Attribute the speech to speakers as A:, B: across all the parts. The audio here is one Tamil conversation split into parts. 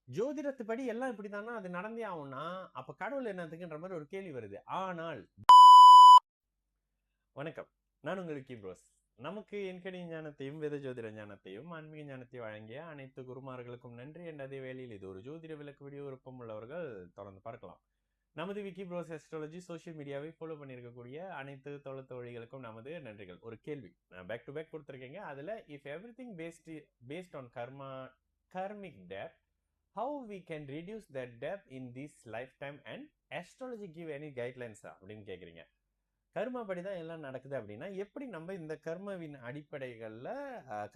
A: ஜோதிடத்துப்படி எல்லாம் இப்படித்தானா அது நடந்தே ஆகும்னா அப்ப கடவுள் என்னத்துக்குன்ற மாதிரி ஒரு கேள்வி வருது. ஆனால் வணக்கம், நான் உங்களுக்கு ப்ரோஸ். நமக்கு என்கடி ஞானத்தையும் வேத ஜோதிட ஞானத்தையும் ஆன்மீக ஞானத்தையும் வழங்கிய அனைத்து குருமார்களுக்கும் நன்றி. என்ற அதே வேளையில் இது ஒரு ஜோதிட விளக்கு வீடியோ விருப்பம் உள்ளவர்கள் தொடர்ந்து பார்க்கலாம். நமது விக்கி ப்ரோஸ் அஸ்ட்ராலஜி சோஷியல் மீடியாவை ஃபாலோ பண்ணியிருக்கக்கூடிய அனைத்து தொழில்களுக்கும் நமது நன்றிகள். ஒரு கேள்வி நான் பேக் டு பேக் கொடுத்துருக்கேங்க. அதுல if every thing based on karmic depth, how we can reduce that depth in this lifetime and astrology give any guidelines அப்படின்னு கேக்குறீங்க. கர்ம படிதான் எல்லாம் நடக்குது அப்படின்னா எப்படி நம்ம இந்த கர்மவின் அடிப்படைகள்ல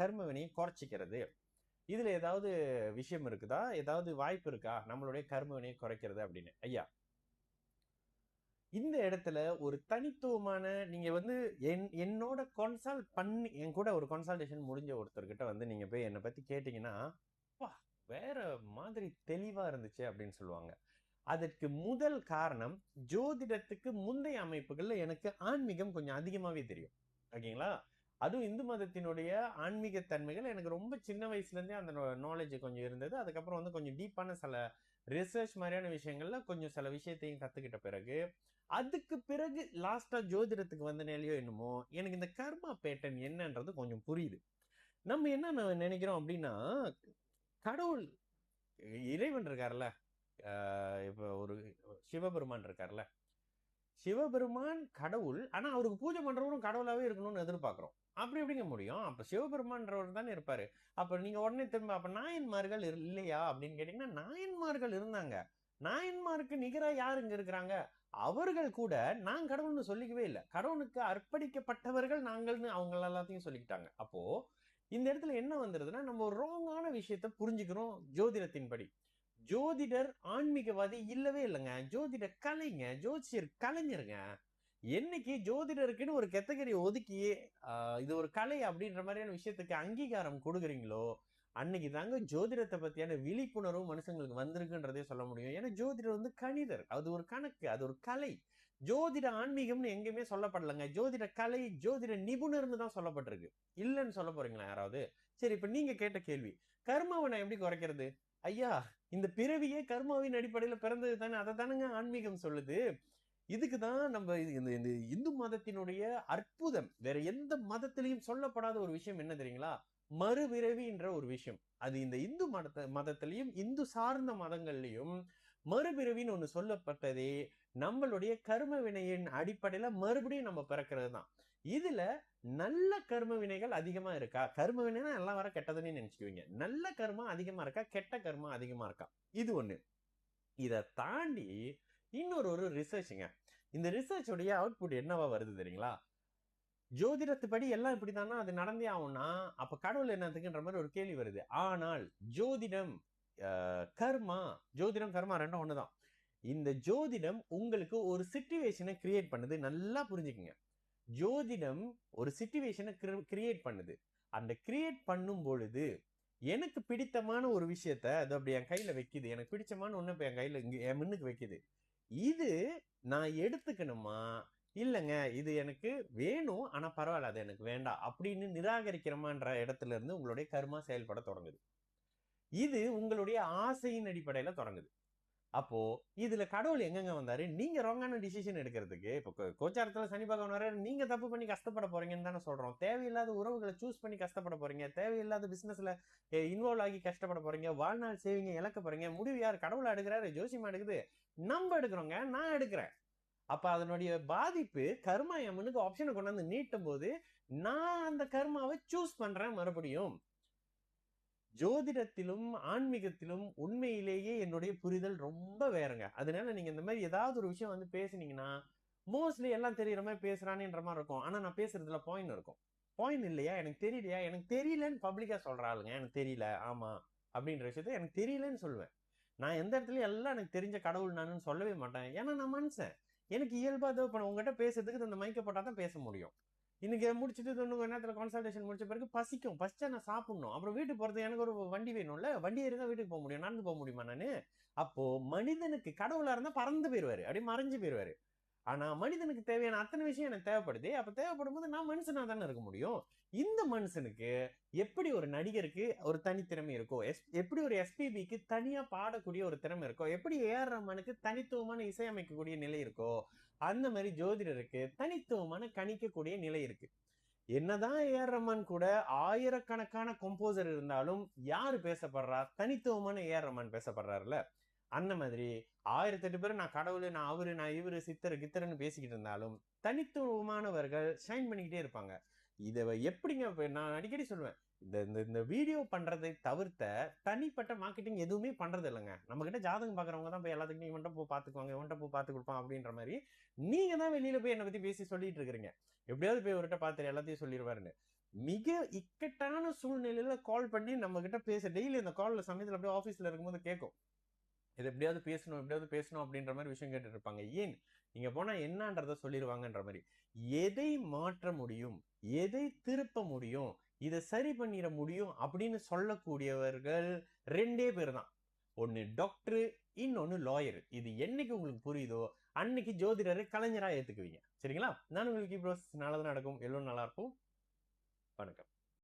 A: கர்மவினையை குறைச்சிக்கிறது, இதுல ஏதாவது விஷயம் இருக்குதா, ஏதாவது வாய்ப்பு இருக்கா நம்மளுடைய கர்மவினையை குறைக்கிறது அப்படின்னு? ஐயா, இந்த இடத்துல ஒரு தனித்துவமான நீங்க வந்து என்னோட கன்சல்ட் பண்ணி என் கூட ஒரு கன்சல்டேஷன் முடிஞ்ச ஒருத்தர்கிட்ட வந்து நீங்க போய் என்னை பத்தி கேட்டீங்கன்னா வேற மாதிரி தெளிவா இருந்துச்சு அப்படின்னு சொல்லுவாங்க. அதற்கு முதல் காரணம், ஜோதிடத்துக்கு முந்தைய அமைப்புகள்ல எனக்கு ஆன்மீகம் கொஞ்சம் அதிகமாவே தெரியும். ஓகேங்களா? அதுவும் இந்து மதத்தினுடைய ஆன்மீக தன்மைகள் எனக்கு ரொம்ப சின்ன வயசுல இருந்தே அந்த நாலேஜ் கொஞ்சம் இருந்தது. அதுக்கப்புறம் வந்து கொஞ்சம் டீப்பான சில ரிசர்ச் மாதிரியான விஷயங்கள்ல கொஞ்சம் சில விஷயத்தையும் கத்துக்கிட்ட பிறகு, அதுக்கு பிறகு லாஸ்டா ஜோதிடத்துக்கு வந்தனாலயோ என்னமோ எனக்கு இந்த கர்மா பேட்டர்ன் என்னன்றது கொஞ்சம் புரியுது. நம்ம என்ன நினைக்கிறோம் அப்படின்னா, கடவுள் இறைவன் இருக்காருல்ல, இப்ப ஒரு சிவபெருமான் இருக்காருல்ல, சிவபெருமான் கடவுள். ஆனா அவருக்கு பூஜை பண்றவரும் கடவுளாவே இருக்கணும்னு எதிர்பார்க்கிறோம். அப்படி எப்படிங்க முடியும்? அப்ப சிவபெருமான்றவர் தானே இருப்பாரு. அப்ப நீங்க உடனே திரும்ப அப்ப நாயன்மார்கள் இல்லையா அப்படின்னு கேட்டீங்கன்னா, நாயன்மார்கள் இருந்தாங்க. நாயன்மாருக்கு நிகரா யார் இங்க இருக்கிறாங்க? அவர்கள் கூட நான் கடவுள்னு சொல்லிக்கவே இல்லை. கடவுளுக்கு அர்ப்பணிக்கப்பட்டவர்கள் நாங்கள்னு அவங்க எல்லாத்தையும் சொல்லிக்கிட்டாங்க. அப்போ இந்த இடத்துல என்ன வந்துருதுன்னா, நம்ம ஒரு ராங்கான விஷயத்த புரிஞ்சுக்கிறோம் ஜோதிடத்தின்படி. ஜோதிடர் ஆன்மீகவாதி இல்லவே இல்லைங்க. ஜோதிட கலைங்க, ஜோதிஷர் கலைஞருங்க. என்னைக்கு ஜோதிடருக்குன்னு ஒரு கேட்டகரி ஒதுக்கி இது ஒரு கலை அப்படின்ற மாதிரியான விஷயத்துக்கு அங்கீகாரம் கொடுக்குறீங்களோ, அன்னைக்கு தாங்க ஜோதிடத்தை பத்தியான விழிப்புணர்வு மனுஷங்களுக்கு வந்திருக்குன்றதே சொல்ல முடியும். ஏன்னா ஜோதிடர் வந்து கணிதர், அது ஒரு கணக்கு, அது ஒரு கலை. ஜோதிட ஆன்மீகம்னு எங்கேயுமே சொல்லப்படலைங்க. ஜோதிட கலை, ஜோதிட நிபுணர்னு தான் சொல்லப்பட்டிருக்கு. இல்லைன்னு சொல்ல போறீங்களா யாராவது? சரி, இப்ப நீங்க கேட்ட கேள்வி, கர்மாவை நான் எப்படி குறைக்கிறது? ஐயா, இந்த பிறவியே கர்மாவின் அடிப்படையில பிறந்தது தானே, அதை தானங்க ஆன்மீகம் சொல்லுது. இதுக்குதான் நம்ம இந்த இந்த இந்து மதத்தினுடைய அற்புதம் வேற எந்த மதத்திலையும் சொல்லப்படாத ஒரு விஷயம் என்ன தெரியுங்களா? மறுபிறவின்ற ஒரு விஷயம். அது இந்த இந்து மதத்திலையும் இந்து சார்ந்த மதங்கள்லயும் மறுபிறவின்னு ஒண்ணு சொல்லப்பட்டதே நம்மளுடைய கர்ம வினையின் அடிப்படையில மறுபடியும் நம்ம பிறக்கிறது தான். இதுல நல்ல கர்ம வினைகள் அதிகமா இருக்கா? கர்ம வினைனா எல்லாம் வர கெட்டதுன்னு நினைச்சுக்குவீங்க. நல்ல கர்மா அதிகமா இருக்கா, கெட்ட கர்மா அதிகமா இருக்கா? இது ஒண்ணு. இதை தாண்டி இன்னொரு ரிசர்ச்சுங்க. இந்த ரிசர்ச் உடைய அவுட்புட் என்னவா வருது தெரியுங்களா? ஜோதிடத்துப்படி எல்லாம் இப்படித்தானா அது நடந்தே ஆகும்னா அப்ப கடவுள் என்னத்துக்குன்ற மாதிரி ஒரு கேள்வி வருது. ஆனால் ஜோதிடம் கர்மா, ஜோதிடம் கர்மா ரெண்டும் ஒண்ணுதான். இந்த ஜோதிடம் உங்களுக்கு ஒரு சிச்சுவேஷனை கிரியேட் பண்ணுது. நல்லா புரிஞ்சுக்குங்க. ஜோதிடம் ஒரு சிச்சுவேஷனை கிரியேட் பண்ணுது. அந்த கிரியேட் பண்ணும் பொழுது எனக்கு பிடித்தமான ஒரு விஷயத்த அது அப்படி என் கையில வைக்குது. எனக்கு பிடிச்சமான ஒண்ணு இப்ப என் கையில இங்க என் முன்னுக்கு வைக்குது. இது நான் எடுத்துக்கணுமா, இல்லைங்க இது எனக்கு வேணும் ஆனா பரவாயில்ல அது எனக்கு வேண்டாம் அப்படின்னு நிராகரிக்கிறோமான்ற இடத்துல இருந்து உங்களுடைய கர்மா செயல்பட தொடங்குது. இது உங்களுடைய ஆசையின் அடிப்படையில தொடங்குது. அப்போ இதுல கடவுள் எங்கெங்க வந்தாரு? நீங்க ராங்கான டிசிஷன் எடுக்கிறதுக்கு. இப்போ கோச்சாரத்துல சனி பகவான் வர, நீங்க தப்பு பண்ணி கஷ்டப்பட போறீங்கன்னு தானே சொல்றோம். தேவையில்லாத உறவுகளை சூஸ் பண்ணி கஷ்டப்பட போறீங்க, தேவையில்லாத பிசினஸ்ல இன்வால்வ் ஆகி கஷ்டப்பட போறீங்க, வாழ்நாள் சேவிங்க இழக்க போறீங்க. முடிவு யார்? கடவுள் எடுக்கிறாரு, ஜோசியமா எடுக்குது, நம்ம எடுக்கிறோங்க, நான் எடுக்கிறேன். அப்ப அதனுடைய பாதிப்பு கர்மா எமனுக்கு ஆப்ஷனை கொண்டாந்து நீட்டும் போது நான் அந்த கர்மாவை சூஸ் பண்றேன் மறுபடியும். ஜோதிடத்திலும் ஆன்மீகத்திலும் உண்மையிலேயே என்னுடைய புரிதல் ரொம்ப வேறங்க. அதனால நீங்க இந்த மாதிரி ஏதாவது ஒரு விஷயம் வந்து பேசுனீங்கன்னா மோஸ்ட்லி எல்லாம் தெரியற மாதிரி பேசுறானேன்ற மாதிரி இருக்கும். ஆனா நான் பேசுறதுல பாயிண்ட் இருக்கும். பாயிண்ட் இல்லையா, எனக்கு தெரியலையா, எனக்கு தெரியலன்னு பப்ளிக்கா சொல்றாளுங்க. எனக்கு தெரியல ஆமா அப்படின்ற விஷயத்த எனக்கு தெரியலன்னு சொல்லுவேன். நான் எந்த இடத்துலயும் எல்லாம் எனக்கு தெரிஞ்ச கடவுள் நானுன்னு சொல்லவே மாட்டேன். ஏன்னா நான் மனுஷன். எனக்கு இயல்பா ஏதோ இப்ப உங்ககிட்ட பேசுறதுக்கு இந்த மைக்க போட்டா தான் பேச முடியும். இன்னைக்கு முடிச்சுட்டு தொண்ணூறு நேரத்துல கான்சல்டேஷன் முடிச்ச பிறகு பசிக்கும், பசிச்சா நான் சாப்பிடணும். அப்புறம் வீட்டுக்கு போறது எனக்கு ஒரு வண்டி வேணும்ல, வண்டி ஏறி தான் வீட்டுக்கு போக முடியும், நடந்து போக முடியுமா நானு? அப்போ மனிதனுக்கு கடவுளா இருந்தா பறந்து போயிருவாரு, அப்படியே மறைஞ்சு போயிருவாரு. ஆனா மனிதனுக்கு தேவையான அத்தனை விஷயம் எனக்கு தேவைப்படுது. அப்ப தேவைப்படும் போது நான் மனுஷனா தானே இருக்க முடியும். இந்த மனுஷனுக்கு எப்படி ஒரு நடிகருக்கு ஒரு தனித்திறமை இருக்கோ, எப்படி ஒரு எஸ்பிபிக்கு தனியா பாடக்கூடிய ஒரு திறமை இருக்கோ, எப்படி ஏஆர் ரஹ்மானுக்கு தனித்துவமான இசையமைக்கக்கூடிய நிலை இருக்கோ, அந்த மாதிரி ஜோதிடருக்கு தனித்துவமான கணிக்கக்கூடிய நிலை இருக்கு. என்னதான் ஏஆர் ரஹ்மான் கூட ஆயிரக்கணக்கான கம்போசர் இருந்தாலும் யாரு பேசப்படுறா? தனித்துவமான ஏஆர் ரஹ்மான் பேசப்படுறாருல. அந்த மாதிரி 1008 பேர் நான் கடவுள், நான் அவரு, நான் இவரு, சித்தர் கித்தர்னு பேசிக்கிட்டு இருந்தாலும் தனித்துவமானவர்கள் ஷைன் பண்ணிக்கிட்டே இருப்பாங்க. இதை எப்படிங்க நான் அடிக்கடி சொல்லுவேன், இந்த இந்த இந்த வீடியோ பண்றதை தவிர்த்த தனிப்பட்ட மார்க்கெட்டிங் எதுவுமே பண்றது இல்லைங்க. நம்ம கிட்ட ஜாதகம் பாக்குறவங்க தான் போய் எல்லாத்துக்கும் இவன்ட்ட போய் பாத்துக்குவாங்க, இவன்ட்ட போய் பாத்து கொடுப்பான் அப்படின்ற மாதிரி நீங்க தான் வெளியில போய் என்னை பத்தி பேசி சொல்லிட்டு இருக்கிறீங்க. எப்படியாவது போய் ஒருகிட்ட பாத்துரு எல்லாத்தையும் சொல்லிடுவாருன்னு. மிக இக்கட்டான சூழ்நிலையில கால் பண்ணி நம்ம கிட்ட பேச டெய்லி இந்த கால்ல சமயத்துல அப்படியே ஆபீஸ்ல இருக்கும்போது கேட்கும், இது எப்படியாவது பேசணும் அப்படின்ற மாதிரி விஷயம் கேட்டுட்டு இருப்பாங்க. ஏன் நீங்க போனா என்னன்றத சொல்லிடுவாங்கன்ற மாதிரி. எதை மாற்ற முடியும், எதை திருப்ப முடியும், இதை சரி பண்ணிட முடியும் அப்படின்னு சொல்லக்கூடியவர்கள் 2 பேர் தான். ஒன்னு டாக்டர், இன்னொன்னு லாயர். இது என்னைக்கு உங்களுக்கு புரியுதோ அன்னைக்கு ஜோதிடரை கலைஞரா ஏத்துக்குவீங்க. சரிங்களா? நான் உங்களுக்கு நல்லது நடக்கும், எல்லோரும் நல்லா இருக்கும். வணக்கம்.